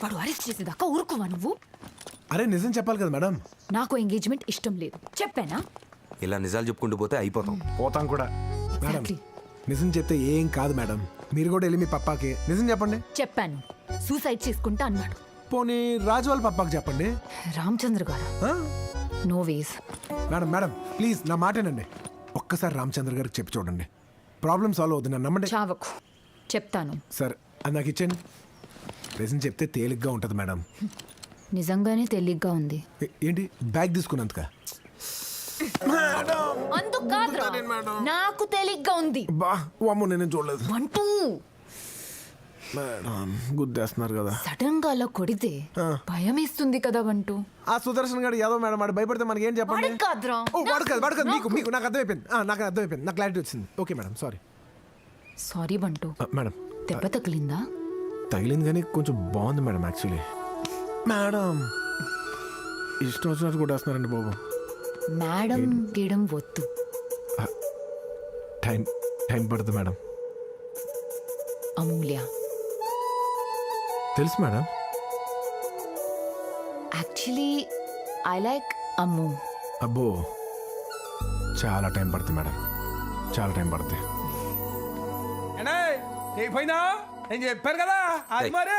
వాడు అరెస్ట్ చేసేదాకా ఊరుకోవా నువ్వు? అరే నిజం చెప్పాలి కదా మేడం. నాకు ఎంగేజ్మెంట్ ఇష్టం లేదు చెప్పానా? ఇలా నిజాలు చెప్పుకుంటూ పోతే అయిపోతాం. పోతాం కూడా మేడం. Exactly. నిజం చెప్తే ఏం కాదు మేడం. మీరు కూడా వెళ్ళి మీ పప్పాకి నిజం చెప్పండి. చెప్పాను, సూసైడ్ చేసుకుంటా అన్నాడు. పోనీ రాజు వాళ్ళ పప్పాకి చెప్పండి. రామచంద్ర గారు ఆ? No ways. Madam madam please నా మాటేనండి. ఒక్కసారి రామచంద్ర గారికి చెప్పి చూడండి. ప్రాబ్లం సాల్వ్ అవుతుంది, నన్ను నమ్మండి. చావకు, చెప్తాను. సార్ అది నాకు ఇచ్చేయండి. నిజం చెప్తే తేలిగ్గా ఉంటుంది మేడం. నిజంగానే తేలిగ్గా ఉంది. ఏంటి బ్యాగ్ తీసుకున్నందుక? అందుకు కాదురా, నాకు తేలిగ్గా ఉంది. బా అమ్మో నేను చూడలేదు అంటూ మేడం. గుద్దేస్తున్నారు కదా. సడన్ గా అలా కొడితే భయం వేస్తుంది కదా వంటూ. ఆ సుదర్శన్ గారు ఏదో మేడం వాడు భయపడితే మనకి ఏం చెప్పండి. వాడికి కాదురా. ఓ వాడు కాదు మీకు మీకు నాకు అర్థమైపోయింది. నాకు అర్థమైపోయింది, నాకు క్లారిటీ వచ్చింది. Okay madam sorry. Sorry బంటూ. Madam దెబ్బ తగిలిందా? తగిలింది కానీ కొంచెం బాగుంది మేడం. యాక్చువల్లీ మేడం ఇష్టం వచ్చినట్టు కూడా వస్తున్నారండి బాబు. మేడం గీయడం వద్దు. టైం పడుతుంది మేడం. అమూల్య, తెలుసు మేడం. యాక్చువల్లీ ఐ లైక్ అమ్ము. అబ్బో చాలా టైం పడుతుంది మేడం, చాలా టైం పడుతుంది. నేను చెప్పాను కదా అది మరి